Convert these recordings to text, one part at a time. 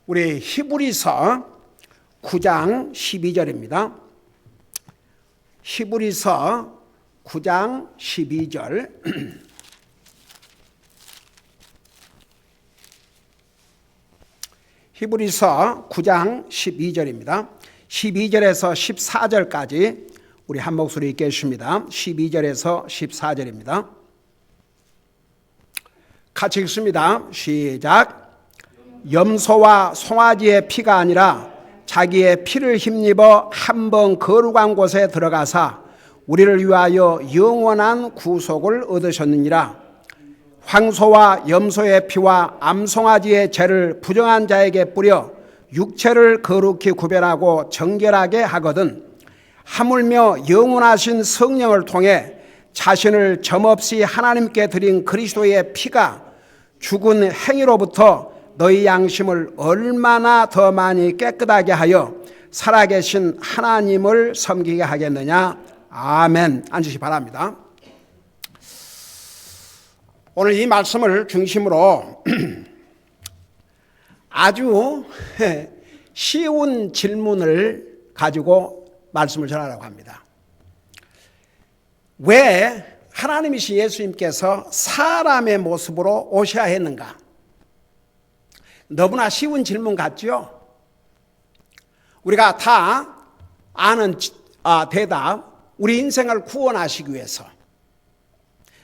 우리 히브리서 9장 12절입니다. 히브리서 9장 12절. 히브리서 9장 12절입니다. 12절에서 14절까지 우리 한 목소리 읽겠습니다. 12절에서 14절입니다. 같이 읽습니다. 시작. 염소와 송아지의 피가 아니라 자기의 피를 힘입어 한 번 거룩한 곳에 들어가사 우리를 위하여 영원한 구속을 얻으셨느니라. 황소와 염소의 피와 암송아지의 죄를 부정한 자에게 뿌려 육체를 거룩히 구별하고 정결하게 하거든 하물며 영원하신 성령을 통해 자신을 점없이 하나님께 드린 그리스도의 피가 죽은 행위로부터 너희 양심을 얼마나 더 많이 깨끗하게 하여 살아계신 하나님을 섬기게 하겠느냐. 아멘. 앉으시 바랍니다. 오늘 이 말씀을 중심으로 아주 쉬운 질문을 가지고 말씀을 전하려고 합니다. 왜 하나님이신 예수님께서 사람의 모습으로 오셔야 했는가? 너무나 쉬운 질문 같죠? 우리가 다 아는 대답, 우리 인생을 구원하시기 위해서.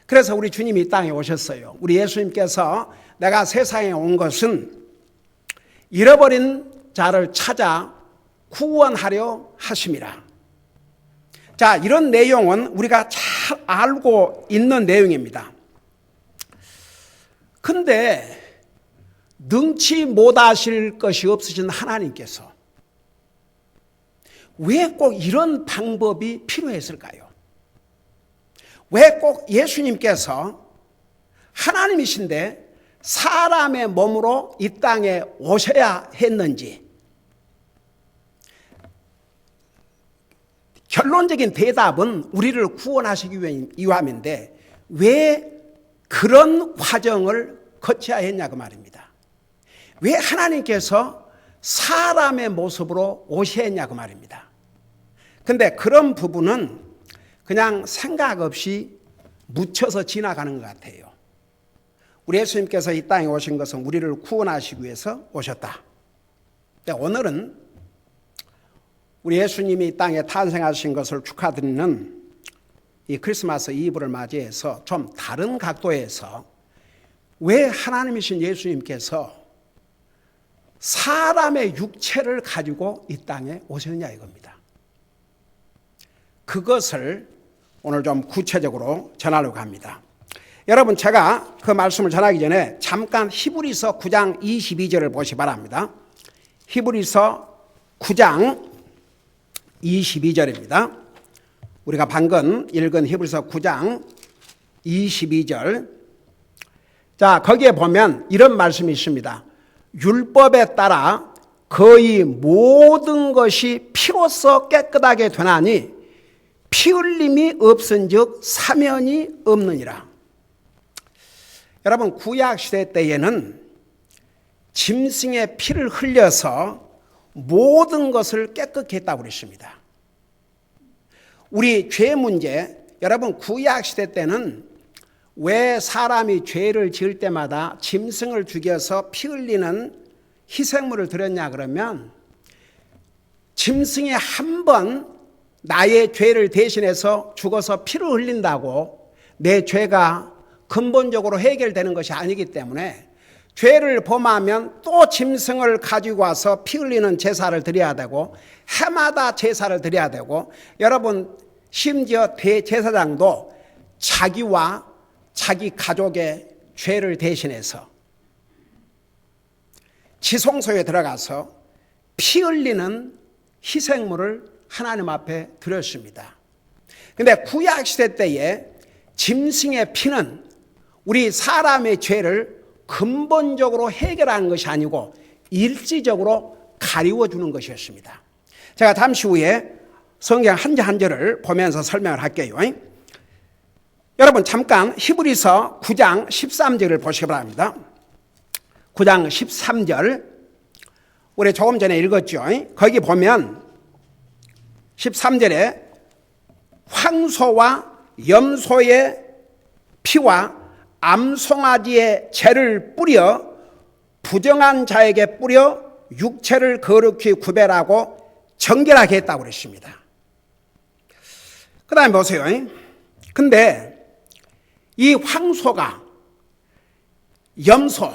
그래서 우리 주님이 이 땅에 오셨어요. 우리 예수님께서 내가 세상에 온 것은 잃어버린 자를 찾아 구원하려 하심이라. 자, 이런 내용은 우리가 잘 알고 있는 내용입니다. 근데 능치 못하실 것이 없으신 하나님께서 왜 꼭 이런 방법이 필요했을까요? 왜 꼭 예수님께서 하나님이신데 사람의 몸으로 이 땅에 오셔야 했는지, 결론적인 대답은 우리를 구원하시기 위함인데 왜 그런 과정을 거쳐야 했냐 그 말입니다. 왜 하나님께서 사람의 모습으로 오셔야 했냐 그 말입니다. 근데 그런 부분은 그냥 생각 없이 묻혀서 지나가는 것 같아요. 우리 예수님께서 이 땅에 오신 것은 우리를 구원하시기 위해서 오셨다. 오늘은 우리 예수님이 이 땅에 탄생하신 것을 축하드리는 이 크리스마스 이브를 맞이해서 좀 다른 각도에서 왜 하나님이신 예수님께서 사람의 육체를 가지고 이 땅에 오셨냐 이겁니다. 그것을 오늘 좀 구체적으로 전하려고 합니다. 여러분, 제가 그 말씀을 전하기 전에 잠깐 히브리서 9장 22절을 보시 바랍니다. 히브리서 9장 22절입니다. 우리가 방금 읽은 히브리서 9장 22절. 자, 거기에 보면 이런 말씀이 있습니다. 율법에 따라 거의 모든 것이 피로써 깨끗하게 되나니 피 흘림이 없은즉 사면이 없느니라. 여러분, 구약시대 때에는 짐승의 피를 흘려서 모든 것을 깨끗게 했다고 그랬습니다. 우리 죄 문제, 여러분 구약시대 때는 왜 사람이 죄를 지을 때마다 짐승을 죽여서 피 흘리는 희생물을 드렸냐 그러면 짐승이 한 번 나의 죄를 대신해서 죽어서 피를 흘린다고 내 죄가 근본적으로 해결되는 것이 아니기 때문에 죄를 범하면 또 짐승을 가지고 와서 피 흘리는 제사를 드려야 되고 해마다 제사를 드려야 되고, 여러분 심지어 대제사장도 자기와 자기 가족의 죄를 대신해서 지성소에 들어가서 피 흘리는 희생물을 하나님 앞에 드렸습니다. 그런데 구약시대 때에 짐승의 피는 우리 사람의 죄를 근본적으로 해결하는 것이 아니고 일시적으로 가리워주는 것이었습니다. 제가 잠시 후에 성경 한 절 한 절을 보면서 설명을 할게요. 여러분 잠깐 히브리서 9장 13절을 보시기 바랍니다. 9장 13절 우리 조금 전에 읽었죠. 거기 보면 13절에 황소와 염소의 피와 암송아지의 재를 뿌려 부정한 자에게 뿌려 육체를 거룩히 구별하고 정결하게 했다고 그랬습니다. 그 다음에 보세요. 근데 이 황소가 염소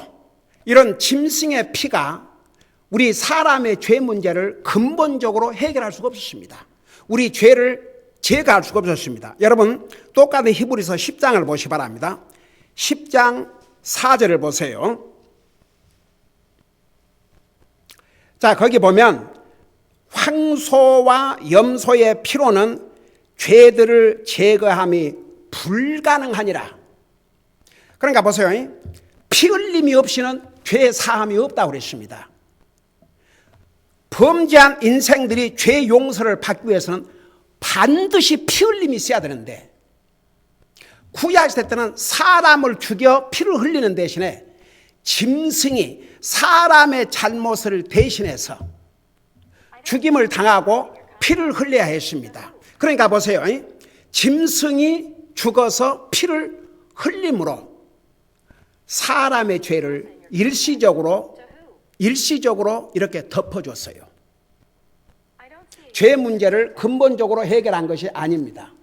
이런 짐승의 피가 우리 사람의 죄 문제를 근본적으로 해결할 수가 없었습니다. 우리 죄를 제거할 수가 없었습니다. 여러분 똑같은 히브리서 10장을 보시기 바랍니다. 10장 4절을 보세요. 자, 거기 보면 황소와 염소의 피로는 죄들을 제거함이 불가능하니라. 그러니까 보세요. 피 흘림이 없이는 죄 사함이 없다고 그랬습니다. 범죄한 인생들이 죄 용서를 받기 위해서는 반드시 피 흘림이 있어야 되는데 구약시대 때는 사람을 죽여 피를 흘리는 대신에 짐승이 사람의 잘못을 대신해서 죽임을 당하고 피를 흘려야 했습니다. 그러니까 보세요. 짐승이 죽어서 피를 흘림으로 사람의 죄를 일시적으로 이렇게 덮어줬어요. 죄 문제를 근본적으로 해결한 것이 아닙니다.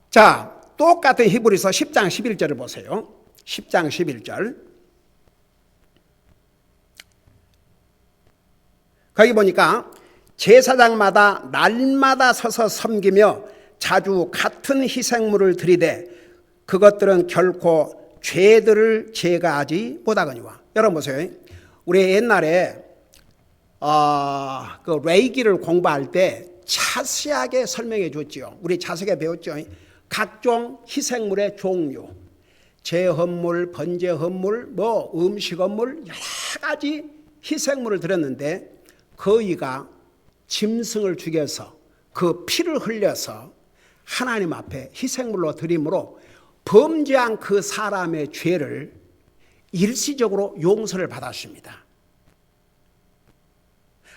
자, 똑같은 히브리서 10장 11절을 보세요. 10장 11절. 거기 보니까 제사장마다 날마다 서서 섬기며 자주 같은 희생물을 드리되 그것들은 결코 죄들을 제거하지 못하거니와. 여러분 보세요. 우리 옛날에 그 레이기를 공부할 때 자세하게 설명해 줬죠. 우리 자세하게 배웠죠. 각종 희생물의 종류, 제헌물, 번제헌물, 음식헌물 여러 가지 희생물을 드렸는데 거의가 짐승을 죽여서 그 피를 흘려서 하나님 앞에 희생물로 드림으로 범죄한 그 사람의 죄를 일시적으로 용서를 받았습니다.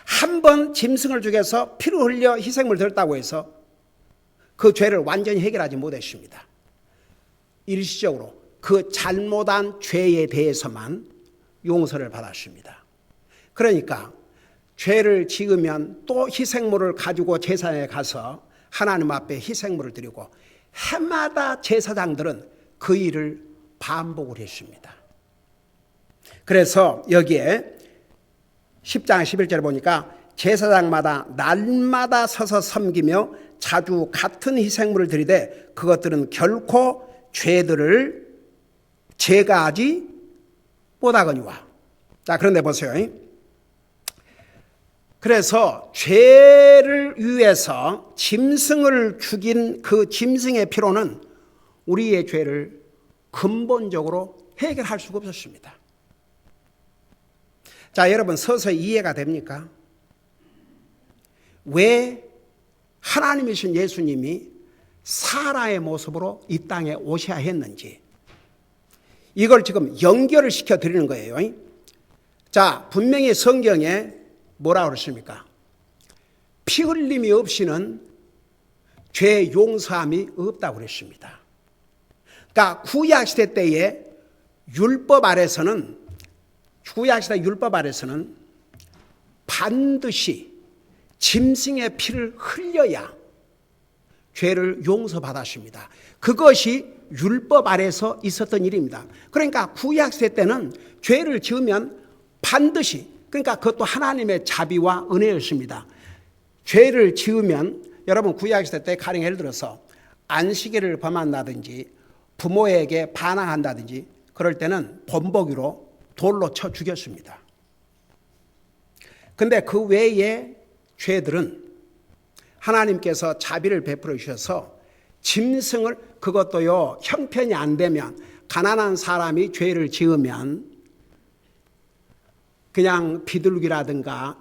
한 번 짐승을 죽여서 피를 흘려 희생물 드렸다고 해서 그 죄를 완전히 해결하지 못했습니다. 일시적으로 그 잘못한 죄에 대해서만 용서를 받았습니다. 그러니까 죄를 지으면 또 희생물을 가지고 제사장에 가서 하나님 앞에 희생물을 드리고 해마다 제사장들은 그 일을 반복을 했습니다. 그래서 여기에 10장 11절에 보니까 제사장마다 날마다 서서 섬기며 자주 같은 희생물을 드리되 그것들은 결코 죄들을 제거하지 못하거니와. 자, 그런데 보세요. 그래서 죄를 위해서 짐승을 죽인 그 짐승의 피로는 우리의 죄를 근본적으로 해결할 수가 없었습니다. 자, 여러분 서서히 이해가 됩니까? 왜 하나님이신 예수님이 사람의 모습으로 이 땅에 오셔야 했는지 이걸 지금 연결을 시켜 드리는 거예요. 자, 분명히 성경에 뭐라고 그랬습니까? 피 흘림이 없이는 죄 용서함이 없다고 그랬습니다. 그러니까 구약시대 때의 율법 아래서는 반드시 짐승의 피를 흘려야 죄를 용서받았습니다. 그것이 율법 아래서 있었던 일입니다. 그러니까 구약시대 때는 죄를 지으면 반드시, 그러니까 그것도 하나님의 자비와 은혜였습니다. 죄를 지으면 여러분 구약시대 때 가령 예를 들어서 안식일을 범한다든지 부모에게 반항한다든지 그럴 때는 본보기로 돌로 쳐 죽였습니다. 근데 그 외의 죄들은 하나님께서 자비를 베풀어 주셔서 짐승을, 그것도요 형편이 안 되면 가난한 사람이 죄를 지으면 그냥 비둘기라든가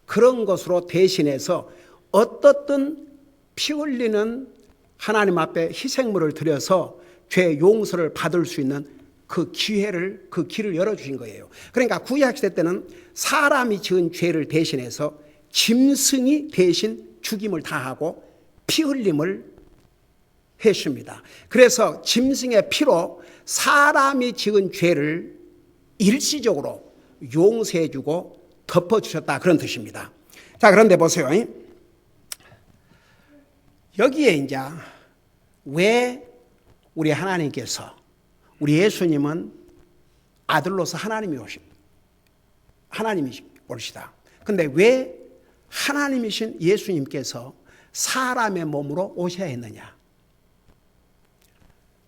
그런 것으로 대신해서 어떻든 피 흘리는 하나님 앞에 희생물을 드려서 죄 용서를 받을 수 있는 그 길을 열어주신 거예요. 그러니까 구약시대 때는 사람이 지은 죄를 대신해서 짐승이 대신 죽임을 당하고 피 흘림을 했습니다. 그래서 짐승의 피로 사람이 지은 죄를 일시적으로 용서해주고 덮어주셨다, 그런 뜻입니다. 자, 그런데 보세요. 여기에 이제 왜 우리 하나님께서, 우리 예수님은 아들로서 하나님이 오시다. 근데 왜 하나님이신 예수님께서 사람의 몸으로 오셔야 했느냐?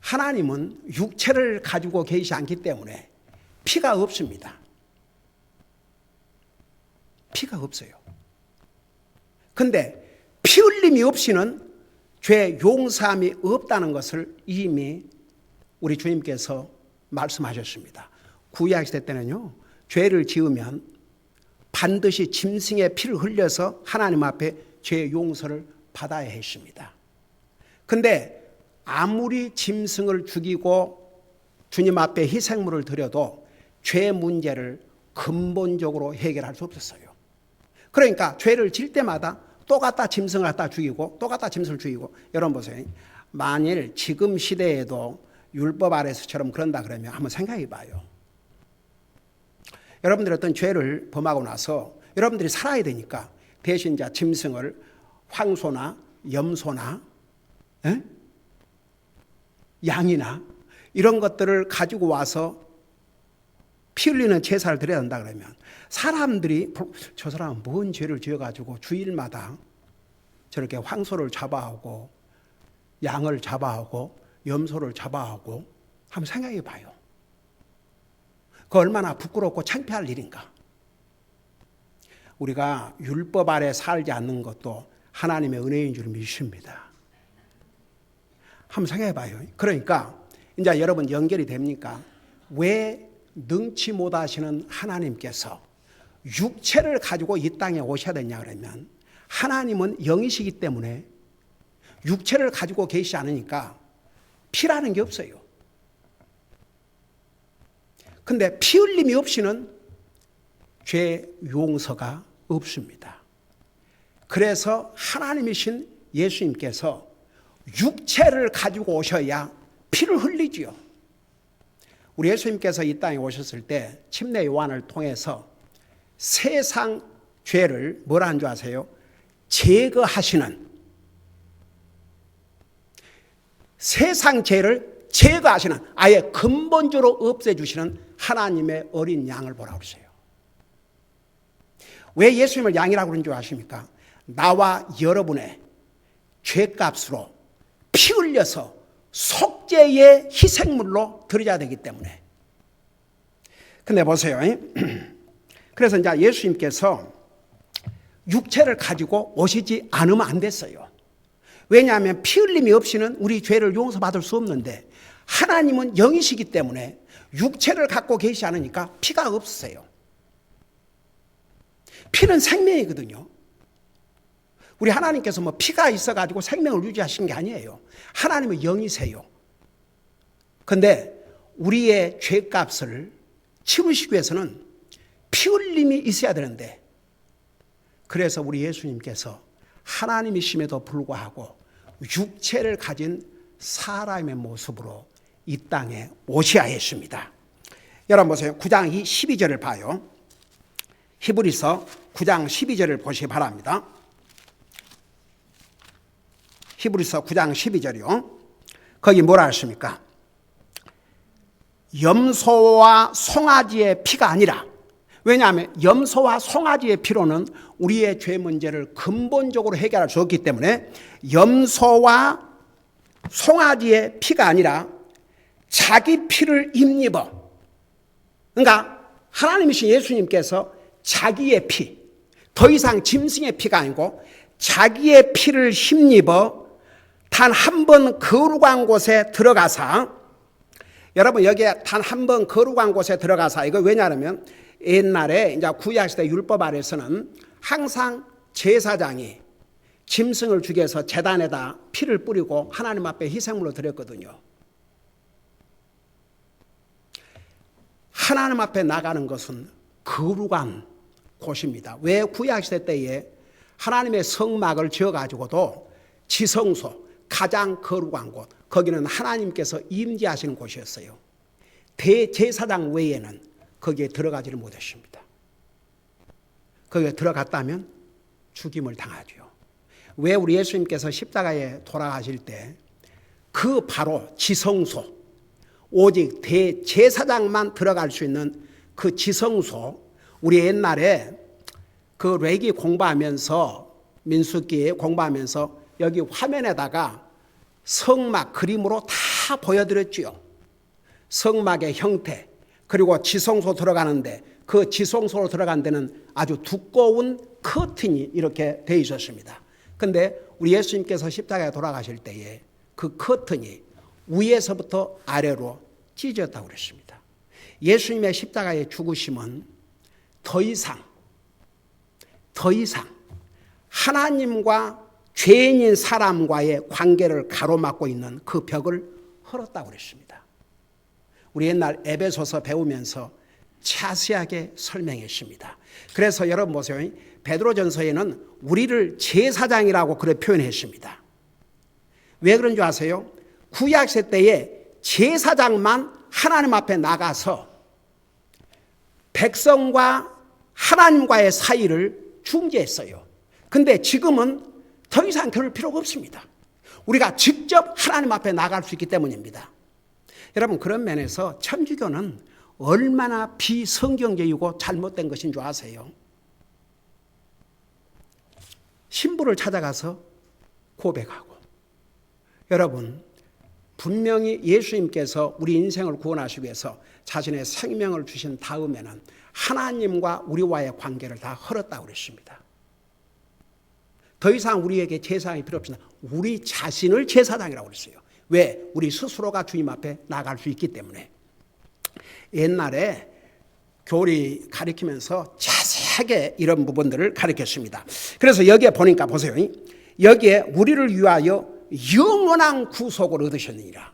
하나님은 육체를 가지고 계시지 않기 때문에 피가 없습니다. 피가 없어요. 근데 피 흘림이 없이는 죄 용서함이 없다는 것을 이미 우리 주님께서 말씀하셨습니다. 구약시대 때는요, 죄를 지으면 반드시 짐승의 피를 흘려서 하나님 앞에 죄 용서를 받아야 했습니다. 근데 아무리 짐승을 죽이고 주님 앞에 희생물을 드려도 죄 문제를 근본적으로 해결할 수 없었어요. 그러니까 죄를 질 때마다 또 갖다 짐승을 갖다 죽이고 또 갖다 짐승을 죽이고. 여러분 보세요. 만일 지금 시대에도 율법 아래서처럼 그런다 그러면 한번 생각해 봐요. 여러분들이 어떤 죄를 범하고 나서 여러분들이 살아야 되니까 대신 짐승을 황소나 염소나 양이나 이런 것들을 가지고 와서 피 흘리는 제사를 드려야 한다 그러면 사람들이 저 사람은 뭔 죄를 지어가지고 주일마다 저렇게 황소를 잡아오고 양을 잡아오고 염소를 잡아오고 한번 생각해 봐요. 그 얼마나 부끄럽고 창피할 일인가. 우리가 율법 아래 살지 않는 것도 하나님의 은혜인 줄 믿습니다. 한번 생각해 봐요. 그러니까 이제 여러분 연결이 됩니까? 왜 능치 못하시는 하나님께서 육체를 가지고 이 땅에 오셔야 되냐 그러면 하나님은 영이시기 때문에 육체를 가지고 계시지 않으니까 피라는 게 없어요. 근데 피 흘림이 없이는 죄 용서가 없습니다. 그래서 하나님이신 예수님께서 육체를 가지고 오셔야 피를 흘리지요. 우리 예수님께서 이 땅에 오셨을 때 침례 요한을 통해서 세상 죄를 뭐라 한 줄 아세요? 제거하시는, 세상 죄를 제거하시는, 아예 근본적으로 없애주시는 하나님의 어린 양을 보라고 그러세요. 왜 예수님을 양이라고 그런 줄 아십니까? 나와 여러분의 죄값으로 피 흘려서 속죄의 희생물로 드려야 되기 때문에. 근데 보세요. 그래서 이제 예수님께서 육체를 가지고 오시지 않으면 안 됐어요. 왜냐하면 피 흘림이 없이는 우리 죄를 용서받을 수 없는데 하나님은 영이시기 때문에 육체를 갖고 계시지 않으니까 피가 없어요. 피는 생명이거든요. 우리 하나님께서 뭐 피가 있어가지고 생명을 유지하신 게 아니에요. 하나님은 영이세요. 그런데 우리의 죄값을 치르시기 위해서는 피 흘림이 있어야 되는데, 그래서 우리 예수님께서 하나님이심에도 불구하고 육체를 가진 사람의 모습으로 이 땅에 오셔야 했습니다. 여러분 보세요. 9장 12절을 봐요. 히브리서 9장 12절을 보시기 바랍니다. 히브리서 9장 12절이요. 거기 뭐라 하십니까? 염소와 송아지의 피가 아니라, 왜냐하면 염소와 송아지의 피로는 우리의 죄 문제를 근본적으로 해결할 수 없기 때문에 염소와 송아지의 피가 아니라 자기 피를 입입어. 그러니까 하나님이신 예수님께서 자기의 피, 더 이상 짐승의 피가 아니고 자기의 피를 힘입어 단 한 번 거룩한 곳에 들어가사, 여러분 여기에 단 한 번 거룩한 곳에 들어가사, 이거 왜냐하면 옛날에 이제 구약시대 율법 아래서는 항상 제사장이 짐승을 죽여서 제단에다 피를 뿌리고 하나님 앞에 희생물로 드렸거든요. 하나님 앞에 나가는 것은 거룩한 곳입니다. 왜 구약시대 때에 하나님의 성막을 지어가지고도 지성소, 가장 거룩한 곳, 거기는 하나님께서 임재하시는 곳이었어요. 대제사장 외에는 거기에 들어가지를 못했습니다. 거기에 들어갔다면 죽임을 당하죠. 왜 우리 예수님께서 십자가에 돌아가실 때 그 바로 지성소, 오직 대제사장만 들어갈 수 있는 그 지성소, 우리 옛날에 그 레기 공부하면서 민수기 공부하면서 여기 화면에다가 성막 그림으로 다 보여드렸지요. 성막의 형태, 그리고 지성소 들어가는데 그 지성소로 들어간 데는 아주 두꺼운 커튼이 이렇게 되어 있었습니다. 그런데 우리 예수님께서 십자가에 돌아가실 때에 그 커튼이 위에서부터 아래로 찢어졌다고 그랬습니다. 예수님의 십자가의 죽으심은 더 이상 하나님과 죄인인 사람과의 관계를 가로막고 있는 그 벽을 헐었다고 그랬습니다. 우리 옛날 에베소서 배우면서 자세하게 설명했습니다. 그래서 여러분 보세요. 베드로전서에는 우리를 제사장이라고 그렇게 표현했습니다. 왜 그런 줄 아세요? 구약시대 때에 제사장만 하나님 앞에 나가서 백성과 하나님과의 사이를 중재했어요. 근데 지금은 더 이상 그럴 필요가 없습니다. 우리가 직접 하나님 앞에 나갈 수 있기 때문입니다. 여러분, 그런 면에서 천주교는 얼마나 비성경적이고 잘못된 것인 줄 아세요? 신부를 찾아가서 고백하고, 여러분, 분명히 예수님께서 우리 인생을 구원하시기 위해서 자신의 생명을 주신 다음에는 하나님과 우리와의 관계를 다 헐었다고 그랬습니다. 더 이상 우리에게 제사장이 필요 없습니다. 우리 자신을 제사장이라고 그랬어요. 왜? 우리 스스로가 주님 앞에 나갈 수 있기 때문에. 옛날에 교리 가르치면서 자세하게 이런 부분들을 가르쳤습니다. 그래서 여기에 보니까 보세요. 여기에 우리를 위하여 영원한 구속을 얻으셨느니라.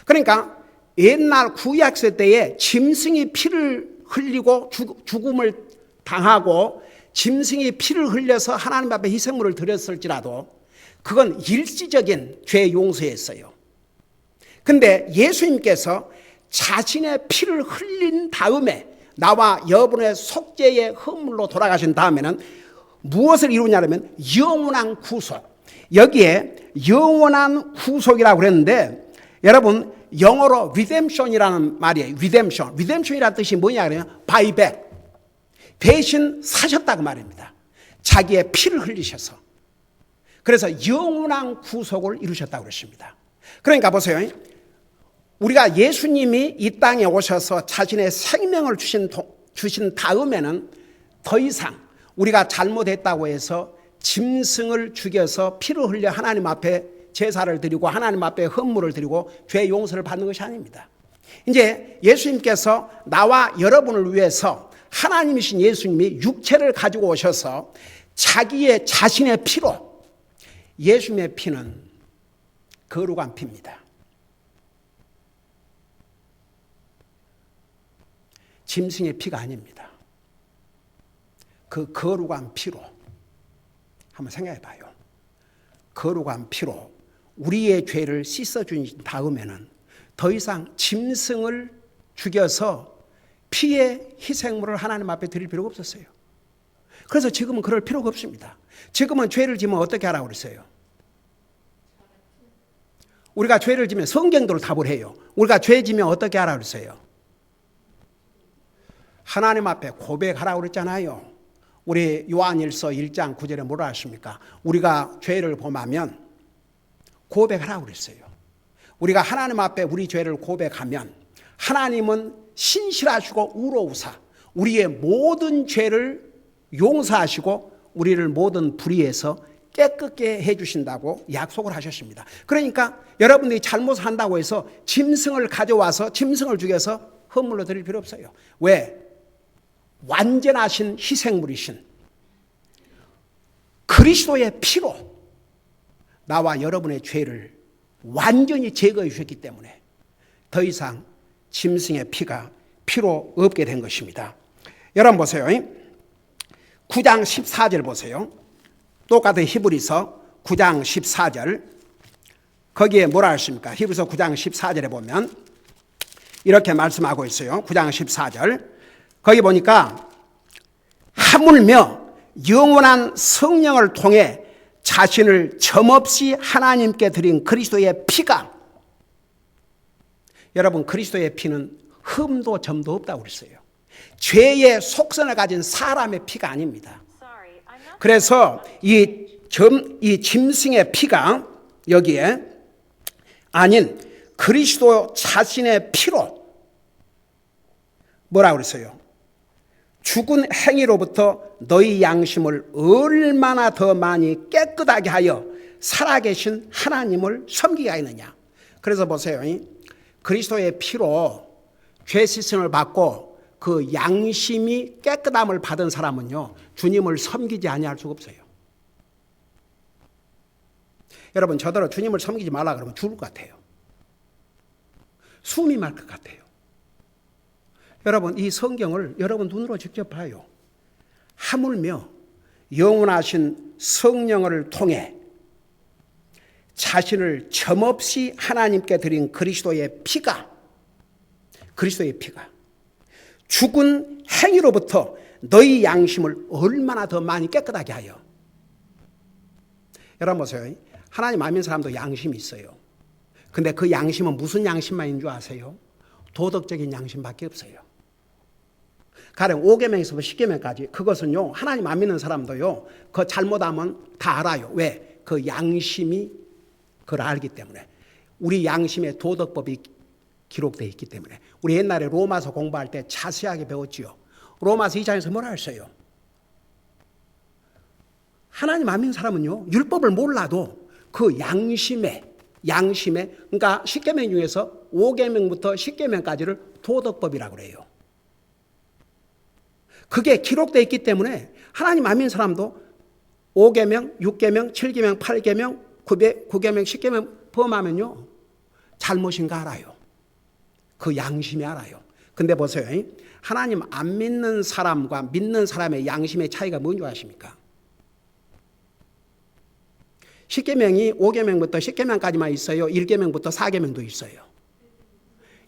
그러니까 옛날 구약시대 때에 짐승이 피를 흘리고 죽음을 당하고 짐승이 피를 흘려서 하나님 앞에 희생물을 드렸을지라도 그건 일시적인 죄 용서였어요. 근데 예수님께서 자신의 피를 흘린 다음에 나와 여러분의 속죄의 헌물로 돌아가신 다음에는 무엇을 이루냐면 영원한 구속. 여기에 영원한 구속이라고 그랬는데 여러분 영어로 redemption이라는 말이에요. redemption이라는 뜻이 뭐냐 그러면 buy back. 대신 사셨다고 말입니다. 자기의 피를 흘리셔서. 그래서 영원한 구속을 이루셨다고 그랬습니다. 그러니까 보세요. 우리가 예수님이 이 땅에 오셔서 자신의 생명을 주신 다음에는 더 이상 우리가 잘못했다고 해서 짐승을 죽여서 피를 흘려 하나님 앞에 제사를 드리고 하나님 앞에 헌물을 드리고 죄 용서를 받는 것이 아닙니다. 이제 예수님께서 나와 여러분을 위해서 하나님이신 예수님이 육체를 가지고 오셔서 자신의 피로, 예수님의 피는 거룩한 피입니다. 짐승의 피가 아닙니다. 그 거룩한 피로 한번 생각해 봐요. 거룩한 피로 우리의 죄를 씻어준 다음에는 더 이상 짐승을 죽여서 피의 희생물을 하나님 앞에 드릴 필요가 없었어요. 그래서 지금은 그럴 필요가 없습니다. 지금은 죄를 지면 어떻게 하라고 그랬어요? 우리가 죄를 지면 성경대로 답을 해요. 우리가 죄 지면 어떻게 하라고 그랬어요? 하나님 앞에 고백하라고 그랬잖아요. 우리 요한일서 1장 9절에 뭐라 하십니까? 우리가 죄를 범하면 고백하라고 그랬어요. 우리가 하나님 앞에 우리 죄를 고백하면 하나님은 신실하시고 의로우사 우리의 모든 죄를 용서하시고 우리를 모든 불의에서 깨끗게 해주신다고 약속을 하셨습니다. 그러니까 여러분들이 잘못을 한다고 해서 짐승을 가져와서 짐승을 죽여서 헌물로 드릴 필요 없어요. 왜? 완전하신 희생물이신 그리스도의 피로 나와 여러분의 죄를 완전히 제거해 주셨기 때문에 더 이상 짐승의 피가 필요 없게 된 것입니다. 여러분 보세요. 9장 14절 보세요. 똑같은 히브리서 9장 14절. 거기에 뭐라 했습니까? 히브리서 9장 14절에 보면 이렇게 말씀하고 있어요. 9장 14절. 거기 보니까 하물며 영원한 성령을 통해 자신을 점없이 하나님께 드린 그리스도의 피가, 여러분 그리스도의 피는 흠도 점도 없다고 그랬어요. 죄의 속성을 가진 사람의 피가 아닙니다. 그래서 이 짐승의 피가 여기에 아닌 그리스도 자신의 피로 뭐라고 그랬어요? 죽은 행위로부터 너희 양심을 얼마나 더 많이 깨끗하게 하여 살아계신 하나님을 섬기게 하느냐. 그래서 보세요. 그리스도의 피로 죄 씻음을 받고 그 양심이 깨끗함을 받은 사람은요, 주님을 섬기지 아니할 수가 없어요. 여러분, 저더러 주님을 섬기지 말라 그러면 죽을 것 같아요. 숨이 말 것 같아요. 여러분, 이 성경을 여러분 눈으로 직접 봐요. 하물며 영원하신 성령을 통해 자신을 점없이 하나님께 드린 그리스도의 피가 죽은 행위로부터 너희 양심을 얼마나 더 많이 깨끗하게 하여. 여러분 보세요. 하나님 안 믿는 사람도 양심이 있어요. 근데 그 양심은 무슨 양심만인 줄 아세요? 도덕적인 양심밖에 없어요. 가령 5계명에서부터 10계명까지 그것은요, 하나님 안 믿는 사람도요, 그 잘못하면 다 알아요. 왜? 그 양심이 그걸 알기 때문에. 우리 양심에 도덕법이 기록되어 있기 때문에. 우리 옛날에 로마서 공부할 때 자세하게 배웠지요. 로마서 2장에서 뭐라 했어요? 하나님 안 믿는 사람은요, 율법을 몰라도 그 양심에 그러니까 10계명 중에서 5계명부터 10계명까지를 도덕법이라고 그래요. 그게 기록되어 있기 때문에 하나님 안 믿는 사람도 5계명, 6계명, 7계명, 8계명, 9계명, 10계명 범하면요, 잘못인 거 알아요. 그 양심이 알아요. 근데 보세요. 하나님 안 믿는 사람과 믿는 사람의 양심의 차이가 뭔지 아십니까? 10계명이 5계명부터 10계명까지만 있어요. 1계명부터 4계명도 있어요.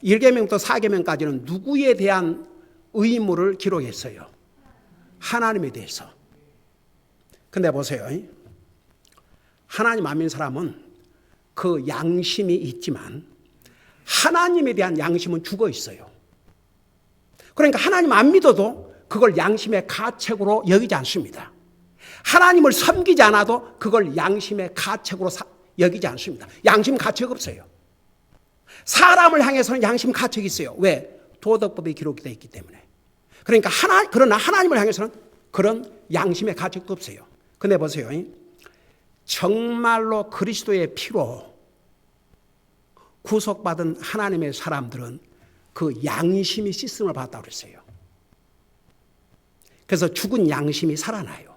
1계명부터 4계명까지는 누구에 대한 의무를 기록했어요? 하나님에 대해서. 근데 보세요. 하나님 안 믿는 사람은 그 양심이 있지만 하나님에 대한 양심은 죽어 있어요. 그러니까 하나님 안 믿어도 그걸 양심의 가책으로 여기지 않습니다. 하나님을 섬기지 않아도 그걸 양심의 가책으로 여기지 않습니다. 양심 가책 없어요. 사람을 향해서는 양심 가책이 있어요. 왜? 도덕법이 기록되어 있기 때문에. 그러니까 그러나 하나님을 향해서는 그런 양심의 가책도 없어요. 근데 보세요. 정말로 그리스도의 피로 구속받은 하나님의 사람들은 그 양심이 씻음을 받았다고 그랬어요. 그래서 죽은 양심이 살아나요.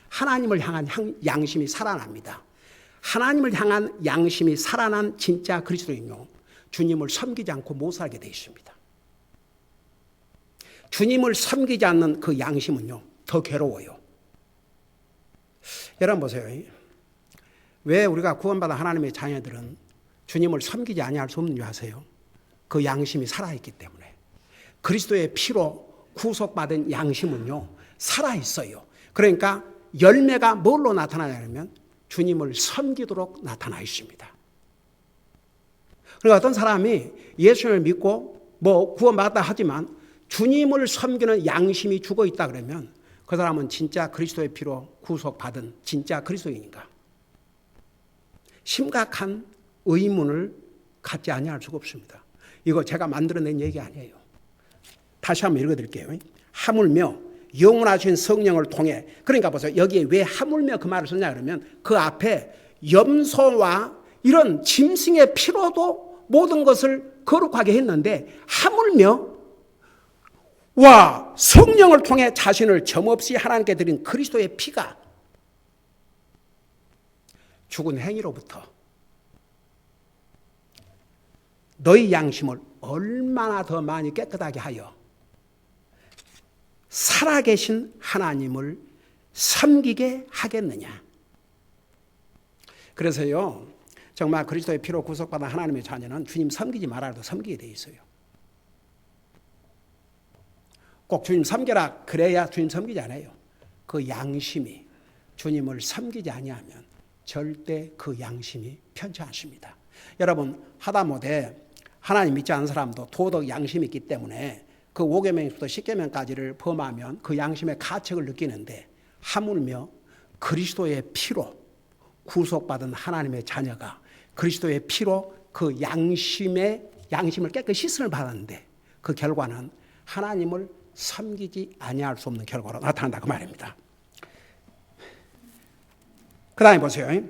하나님을 향한 양심이 살아납니다. 하나님을 향한 양심이 살아난 진짜 그리스도인요, 주님을 섬기지 않고 못 살게 되어 있습니다. 주님을 섬기지 않는 그 양심은요, 더 괴로워요. 여러분 보세요. 왜 우리가 구원받은 하나님의 자녀들은 주님을 섬기지 아니할 수 없는 줄 아세요? 그 양심이 살아있기 때문에. 그리스도의 피로 구속받은 양심은요, 살아있어요. 그러니까 열매가 뭘로 나타나냐면 주님을 섬기도록 나타나 있습니다. 그러니까 어떤 사람이 예수님을 믿고 구원받았다 하지만 주님을 섬기는 양심이 죽어 있다 그러면 그 사람은 진짜 그리스도의 피로 구속받은 진짜 그리스도인인가? 심각한 의문을 갖지 아니할 수가 없습니다. 이거 제가 만들어낸 얘기 아니에요. 다시 한번 읽어드릴게요. 하물며 영원하신 성령을 통해. 그러니까 보세요. 여기에 왜 하물며 그 말을 썼냐 그러면 그 앞에 염소와 이런 짐승의 피로도 모든 것을 거룩하게 했는데 하물며 성령을 통해 자신을 점없이 하나님께 드린 그리스도의 피가 죽은 행위로부터 너희 양심을 얼마나 더 많이 깨끗하게 하여 살아계신 하나님을 섬기게 하겠느냐. 그래서요, 정말 그리스도의 피로 구속받은 하나님의 자녀는 주님 섬기지 말아도 섬기게 돼 있어요. 꼭 주님 섬겨라 그래야 주님 섬기지 않아요. 그 양심이 주님을 섬기지 아니하면 절대 그 양심이 편치 않습니다. 여러분, 하다못해 하나님 믿지 않는 사람도 도덕 양심이 있기 때문에 그 5계명부터 10계명까지를 범하면 그 양심의 가책을 느끼는데, 하물며 그리스도의 피로 구속받은 하나님의 자녀가 그리스도의 피로 그 양심을 깨끗이 씻음을 받았는데 그 결과는 하나님을 섬기지 아니할 수 없는 결과로 나타난다 그 말입니다. 그 다음에 보세요.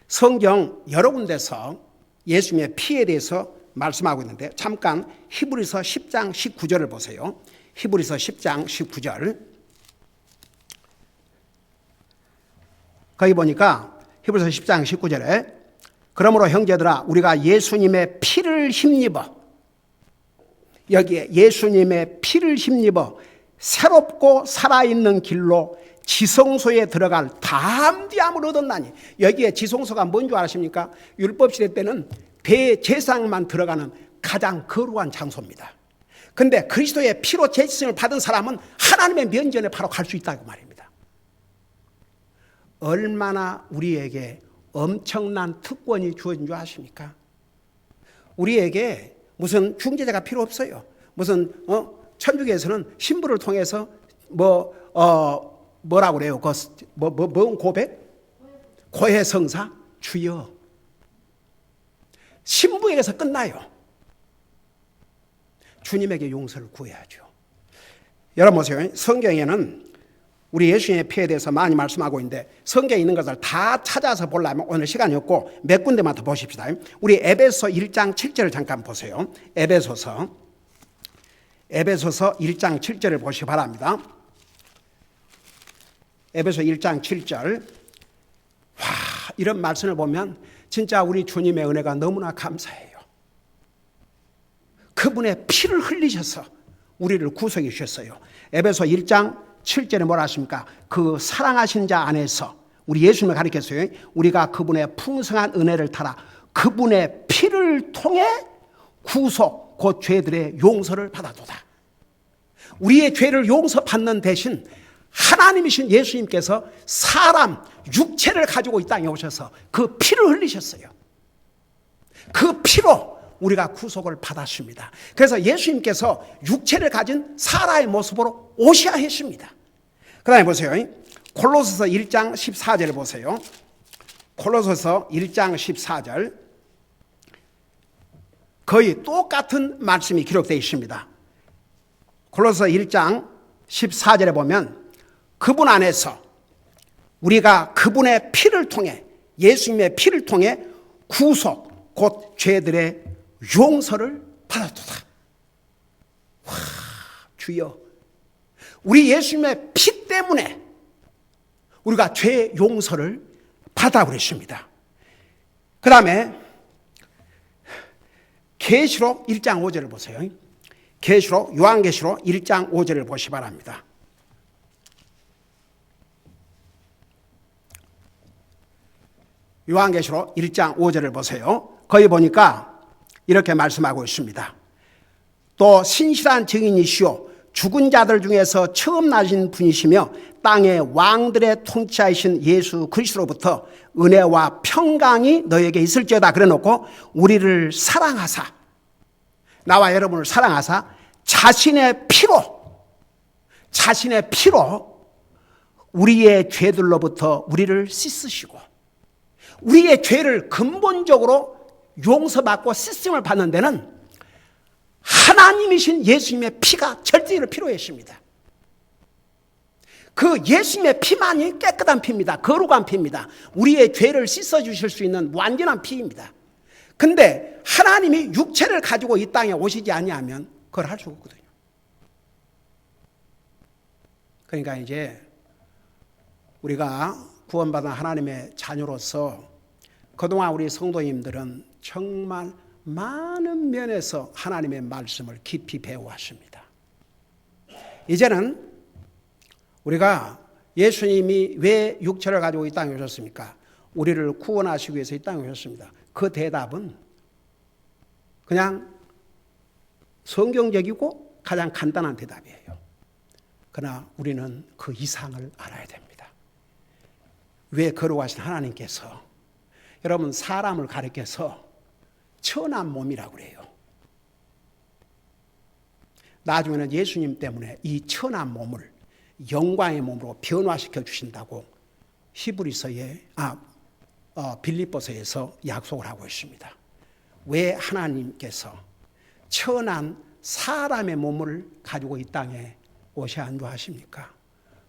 성경 여러 군데서 예수님의 피에 대해서 말씀하고 있는데, 잠깐 히브리서 10장 19절을 보세요. 히브리서 10장 19절. 거기 보니까 히브리서 10장 19절에 그러므로 형제들아 우리가 예수님의 피를 힘입어, 여기에 예수님의 피를 힘입어 새롭고 살아있는 길로 지성소에 들어갈 담대함을 얻었나니. 여기에 지성소가 뭔 줄 아십니까? 율법시대 때는 대제사장만 들어가는 가장 거룩한 장소입니다. 그런데 그리스도의 피로 제지성을 받은 사람은 하나님의 면전에 바로 갈 수 있다고 말입니다. 얼마나 우리에게 엄청난 특권이 주어진 줄 아십니까? 우리에게 무슨 중재자가 필요 없어요. 무슨 천주교에서는 신부를 통해서 뭐라고 그래요? 뭔 고백? 고해성사? 주여. 신부에게서 끝나요. 주님에게 용서를 구해야죠. 여러분 보세요. 성경에는 우리 예수님의 피에 대해서 많이 말씀하고 있는데, 성경에 있는 것을 다 찾아서 보려면 오늘 시간이 없고 몇 군데만 더 보십시다. 우리 에베소 1장 7절을 잠깐 보세요. 에베소서 1장 7절을 보시기 바랍니다. 에베소 1장 7절. 이런 말씀을 보면 진짜 우리 주님의 은혜가 너무나 감사해요. 그분의 피를 흘리셔서 우리를 구속해 주셨어요. 에베소 1장 7절에 뭐라 하십니까? 그 사랑하신 자 안에서, 우리 예수님을 가리켰어요. 우리가 그분의 풍성한 은혜를 따라 그분의 피를 통해 구속, 곧 죄들의 용서를 받아도다. 우리의 죄를 용서받는 대신 하나님이신 예수님께서 사람, 육체를 가지고 이 땅에 오셔서 그 피를 흘리셨어요. 그 피로 우리가 구속을 받았습니다. 그래서 예수님께서 육체를 가진 사람의 모습으로 오셔야 했습니다. 그 다음에 보세요. 콜로새서 1장 14절을 보세요. 콜로새서 1장 14절. 거의 똑같은 말씀이 기록되어 있습니다. 콜로새서 1장 14절에 보면 그분 안에서 우리가 그분의 피를 통해, 예수님의 피를 통해 구속, 곧 죄들의 용서를 받았도다. 주여, 우리 예수님의 피 때문에 우리가 죄 용서를 받아버렸습니다. 그 다음에 계시록 1장 5절을 보세요. 요한계시록 1장 5절을 보시기 바랍니다. 요한계시록 1장 5절을 보세요. 거기 보니까 이렇게 말씀하고 있습니다. 또 신실한 증인이시오 죽은 자들 중에서 처음 나신 분이시며 땅의 왕들의 통치하신 예수 그리스도로부터 은혜와 평강이 너에게 있을지어다 그래놓고 우리를 사랑하사, 나와 여러분을 사랑하사 자신의 피로 우리의 죄들로부터 우리를 씻으시고, 우리의 죄를 근본적으로 용서받고 씻음을 받는 데는 하나님이신 예수님의 피가 절대로 필요했습니다. 그 예수님의 피만이 깨끗한 피입니다. 거룩한 피입니다. 우리의 죄를 씻어주실 수 있는 완전한 피입니다. 근데 하나님이 육체를 가지고 이 땅에 오시지 아니하면 그걸 할 수가 없거든요. 그러니까 이제 우리가 구원받은 하나님의 자녀로서 그동안 우리 성도님들은 정말 많은 면에서 하나님의 말씀을 깊이 배워왔습니다. 이제는 우리가 예수님이 왜 육체를 가지고 이 땅에 오셨습니까? 우리를 구원하시기 위해서 이 땅에 오셨습니다. 그 대답은 그냥 성경적이고 가장 간단한 대답이에요. 그러나 우리는 그 이상을 알아야 됩니다. 왜 거룩하신 하나님께서 여러분 사람을 가리켜서 천한 몸이라고 그래요. 나중에는 예수님 때문에 이 천한 몸을 영광의 몸으로 변화시켜 주신다고 빌립보서에서 약속을 하고 있습니다. 왜 하나님께서 천한 사람의 몸을 가지고 이 땅에 오셔야 한다하십니까?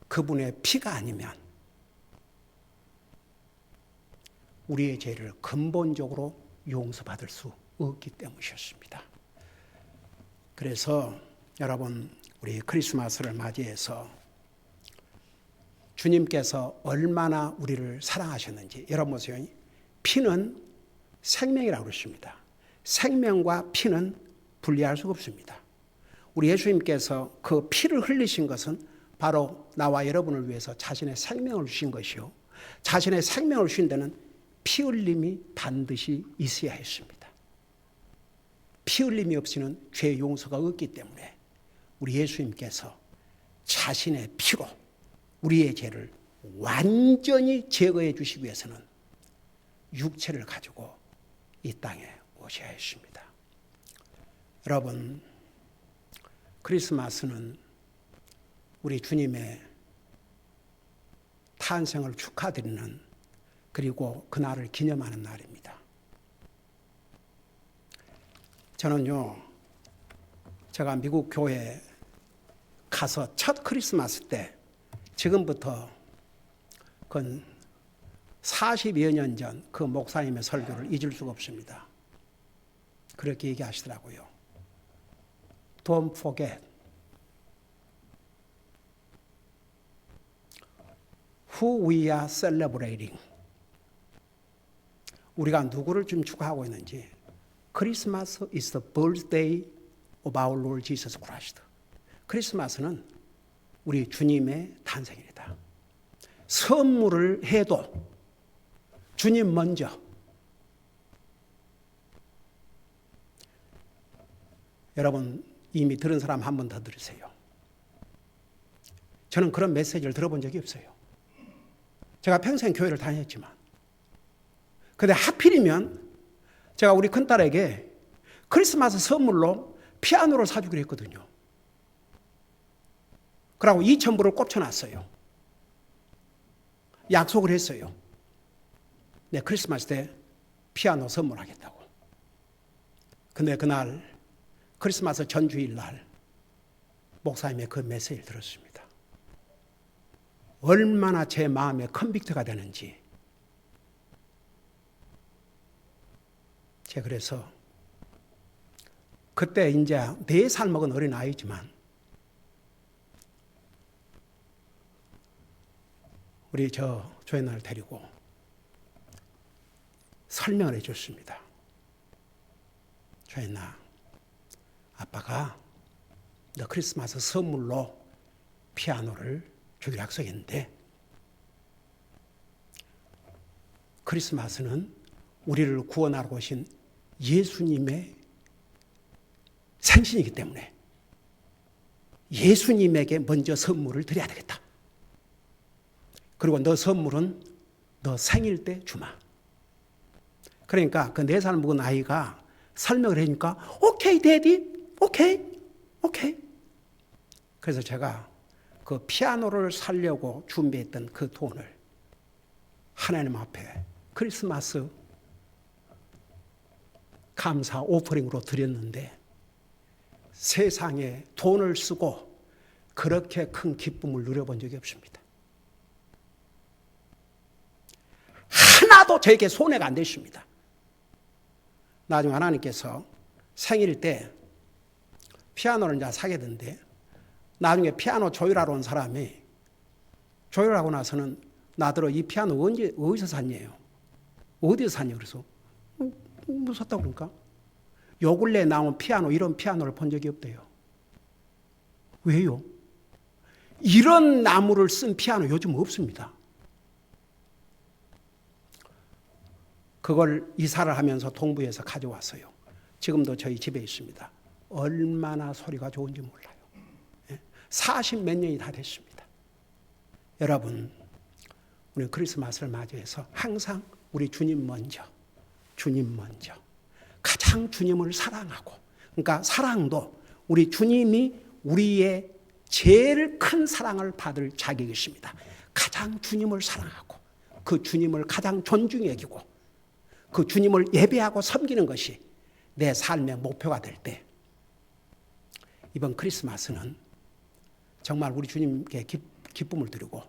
그분의 피가 아니면 우리의 죄를 근본적으로 용서받을 수 없기 때문이었습니다. 그래서 여러분 우리 크리스마스를 맞이해서 주님께서 얼마나 우리를 사랑하셨는지 여러분 보세요. 피는 생명이라고 그러십니다. 생명과 피는 분리할 수가 없습니다. 우리 예수님께서 그 피를 흘리신 것은 바로 나와 여러분을 위해서 자신의 생명을 주신 것이요. 자신의 생명을 주신 데는 피 흘림이 반드시 있어야 했습니다. 피 흘림이 없이는 죄 용서가 없기 때문에 우리 예수님께서 자신의 피로 우리의 죄를 완전히 제거해 주시기 위해서는 육체를 가지고 이 땅에 오셔야 했습니다. 여러분, 크리스마스는 우리 주님의 탄생을 축하드리는 그리고 그날을 기념하는 날입니다. 저는요, 제가 미국 교회에 가서 첫 크리스마스 때 지금부터 그 40여 년 전 그 목사님의 설교를 잊을 수가 없습니다. 그렇게 얘기하시더라고요. Don't forget who we are celebrating. 우리가 누구를 지금 축하하고 있는지. 크리스마스 is the birthday of our Lord Jesus Christ. 크리스마스는 우리 주님의 탄생일이다. 선물을 해도 주님 먼저. 여러분 이미 들은 사람 한 번 더 들으세요. 저는 그런 메시지를 들어본 적이 없어요. 제가 평생 교회를 다녔지만 근데 하필이면 제가 우리 큰딸에게 크리스마스 선물로 피아노를 사주기로 했거든요. 그러고 2,000불을 꼽쳐놨어요. 약속을 했어요. 내 크리스마스 때 피아노 선물하겠다고. 근데 그날 크리스마스 전주일 날 목사님의 그 메시지를 들었습니다. 얼마나 제 마음에 컨빅트가 되는지. 제가 그래서 그때 이제 4살 먹은 어린아이지만 우리 조연아를 데리고 설명을 해줬습니다. 조연아, 아빠가 너 크리스마스 선물로 피아노를 주기로 약속했는데 크리스마스는 우리를 구원하러 오신 예수님의 생신이기 때문에 예수님에게 먼저 선물을 드려야 되겠다. 그리고 너 선물은 너 생일 때 주마. 그러니까 그 4살 먹은 아이가 설명을 하니까 오케이 데디, 오케이. 그래서 제가 그 피아노를 사려고 준비했던 그 돈을 하나님 앞에 크리스마스 감사 오퍼링으로 드렸는데 세상에 돈을 쓰고 그렇게 큰 기쁨을 누려본 적이 없습니다. 하나도 저에게 손해가 안 됐습니다. 나중에 하나님께서 생일 때 피아노를 이제 사게 된대. 나중에 피아노 조율하러 온 사람이 조율하고 나서는 나더러 이 피아노 어디서 샀냐요? 어디서 샀냐? 그래서 뭐 샀다고 그러니까? 요 근래 나온 피아노 이런 피아노를 본 적이 없대요. 왜요? 이런 나무를 쓴 피아노 요즘 없습니다. 그걸 이사를 하면서 동부에서 가져왔어요. 지금도 저희 집에 있습니다. 얼마나 소리가 좋은지 몰라요. 40몇 년이 다 됐습니다. 여러분, 우리 크리스마스를 맞이해서 항상 우리 주님 먼저 가장 주님을 사랑하고, 그러니까 사랑도 우리 주님이 우리의 제일 큰 사랑을 받을 자격이 있습니다. 가장 주님을 사랑하고 그 주님을 가장 존중히 여기고 그 주님을 예배하고 섬기는 것이 내 삶의 목표가 될 때, 이번 크리스마스는 정말 우리 주님께 기쁨을 드리고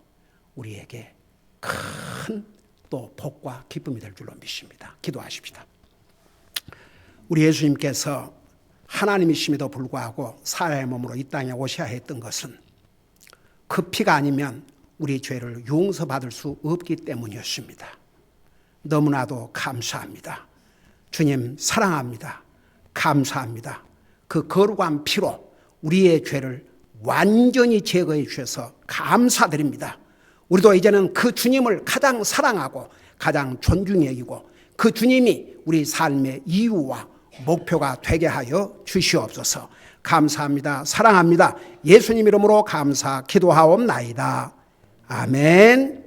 우리에게 큰 또 복과 기쁨이 될 줄로 믿습니다. 기도하십시다. 우리 예수님께서 하나님이심에도 불구하고 사람의 몸으로 이 땅에 오셔야 했던 것은 그 피가 아니면 우리 죄를 용서받을 수 없기 때문이었습니다. 너무나도 감사합니다. 주님 사랑합니다. 감사합니다. 그 거룩한 피로 우리의 죄를 완전히 제거해 주셔서 감사드립니다. 우리도 이제는 그 주님을 가장 사랑하고 가장 존중히 여기고 그 주님이 우리 삶의 이유와 목표가 되게 하여 주시옵소서. 감사합니다. 사랑합니다. 예수님 이름으로 감사 기도하옵나이다. 아멘.